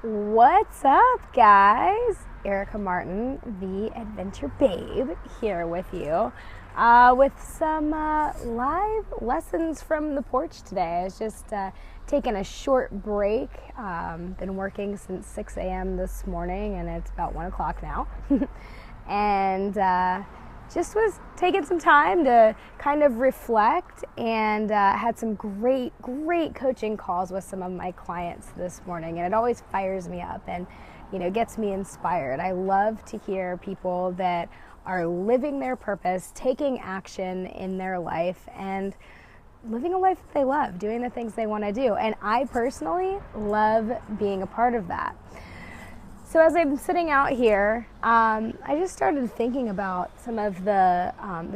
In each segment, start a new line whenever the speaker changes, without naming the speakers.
What's up, guys? Erica Martin, the Adventure Babe, here with you with some live lessons from the porch today. I was just taking a short break. Been working since 6 a.m. this morning, and it's about 1 o'clock now. And just was taking some time to kind of reflect, and had some great coaching calls with some of my clients this morning, and it always fires me up and gets me inspired. I love to hear people that are living their purpose, taking action in their life, and living a life that they love, doing the things they want to do. And I personally love being a part of that. So as I'm sitting out here, I just started thinking about some of the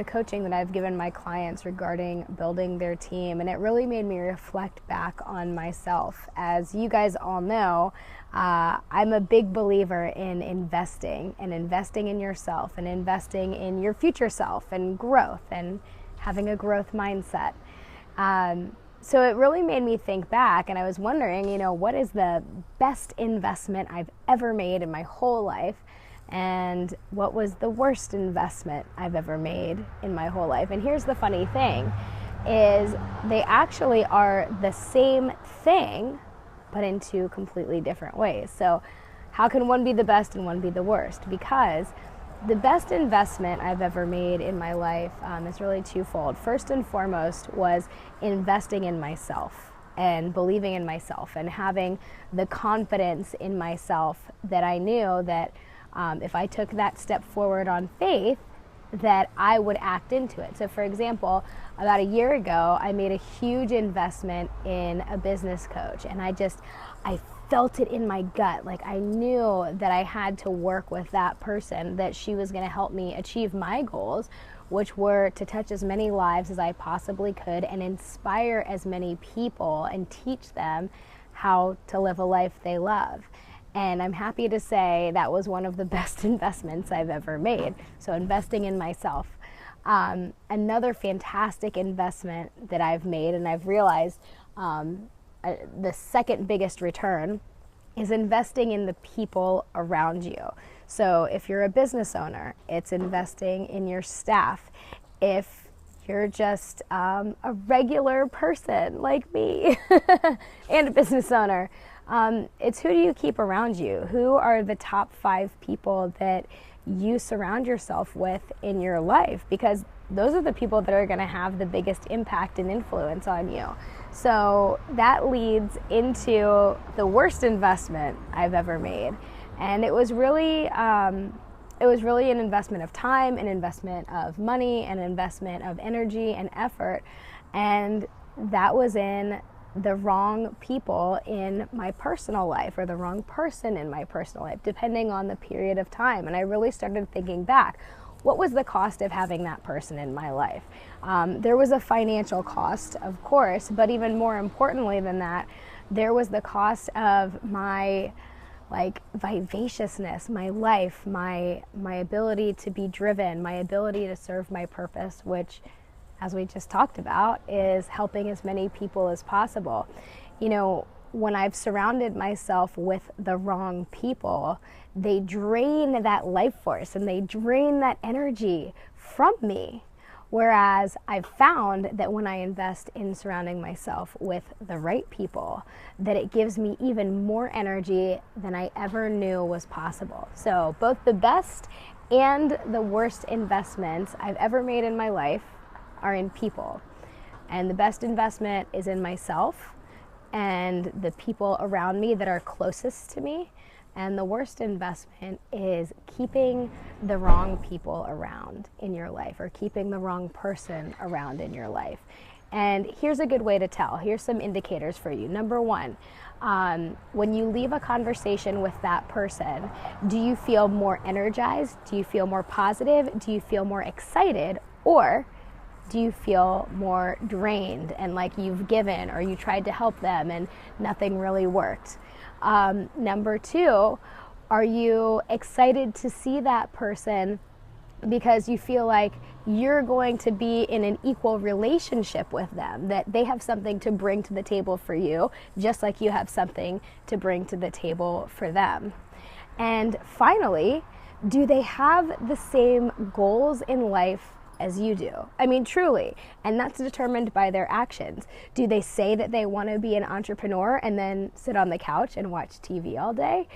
coaching that I've given my clients regarding building their team, and it really made me reflect back on myself. As you guys all know, I'm a big believer in investing in yourself, and investing in your future self, and growth, and having a growth mindset. So it really made me think back, and I was wondering, what is the best investment I've ever made in my whole life, and what was the worst investment I've ever made in my whole life? And here's the funny thing, is they actually are the same thing, but in two completely different ways. So how can one be the best and one be the worst? Because the best investment I've ever made in my life is really twofold. First and foremost was investing in myself and believing in myself and having the confidence in myself that I knew that if I took that step forward on faith, that I would act into it. So for example, about a year ago, I made a huge investment in a business coach, and I felt it in my gut. Like, I knew that I had to work with that person, that she was going to help me achieve my goals, which were to touch as many lives as I possibly could and inspire as many people and teach them how to live a life they love. And I'm happy to say that was one of the best investments I've ever made. So investing in myself. Another fantastic investment that I've made, and I've realized the second biggest return, is investing in the people around you. So if you're a business owner, it's investing in your staff. If you're just a regular person like me and a business owner, it's who do you keep around you? Who are the top 5 people that you surround yourself with in your life? Because those are the people that are going to have the biggest impact and influence on you. So that leads into the worst investment I've ever made. And it was really an investment of time, an investment of money, an investment of energy and effort. And that was in the wrong people in my personal life, or the wrong person in my personal life, depending on the period of time. And I really started thinking back, what was the cost of having that person in my life? There was a financial cost, of course, but even more importantly than that, there was the cost of my vivaciousness, my life, my ability to be driven, my ability to serve my purpose, which, as we just talked about, is helping as many people as possible. When I've surrounded myself with the wrong people, they drain that life force and they drain that energy from me. Whereas I've found that when I invest in surrounding myself with the right people, that it gives me even more energy than I ever knew was possible. So both the best and the worst investments I've ever made in my life are in people. And the best investment is in myself and the people around me that are closest to me. And the worst investment is keeping the wrong people around in your life, or keeping the wrong person around in your life. And here's a good way to tell. Here's some indicators for you. Number 1, when you leave a conversation with that person, do you feel more energized? Do you feel more positive? Do you feel more excited? Or do you feel more drained and like you've given, or you tried to help them and nothing really worked? Number 2, are you excited to see that person because you feel like you're going to be in an equal relationship with them, that they have something to bring to the table for you, just like you have something to bring to the table for them. And finally, do they have the same goals in life as you do? I mean, truly. And that's determined by their actions. Do they say that they want to be an entrepreneur and then sit on the couch and watch TV all day?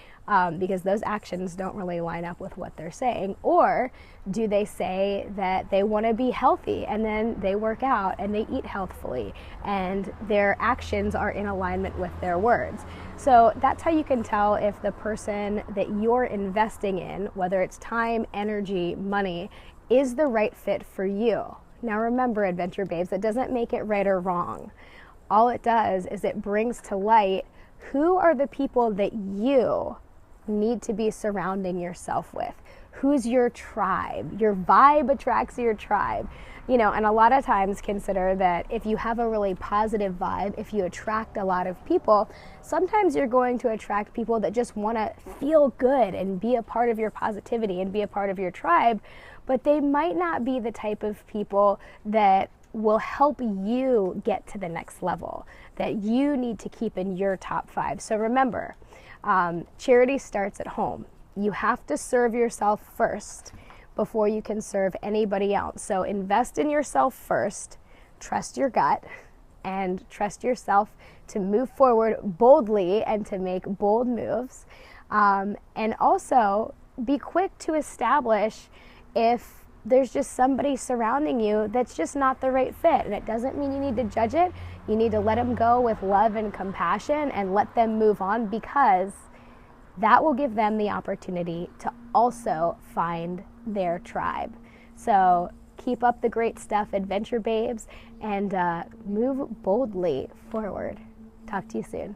Because those actions don't really line up with what they're saying. Or do they say that they want to be healthy and then they work out and they eat healthfully and their actions are in alignment with their words? So that's how you can tell if the person that you're investing in, whether it's time, energy, money, is the right fit for you. Now remember, Adventure Babes, it doesn't make it right or wrong. All it does is it brings to light who are the people that you need to be surrounding yourself with. Who's your tribe? Your vibe attracts your tribe. You know, and a lot of times consider that if you have a really positive vibe, if you attract a lot of people, sometimes you're going to attract people that just want to feel good and be a part of your positivity and be a part of your tribe, but they might not be the type of people that will help you get to the next level, that you need to keep in your top 5. So remember, charity starts at home. You have to serve yourself first before you can serve anybody else. So invest in yourself first, trust your gut, and trust yourself to move forward boldly and to make bold moves. And also be quick to establish if there's just somebody surrounding you that's just not the right fit. And it doesn't mean you need to judge it. You need to let them go with love and compassion and let them move on, because that will give them the opportunity to also find their tribe. So keep up the great stuff, Adventure Babes, and move boldly forward. Talk to you soon.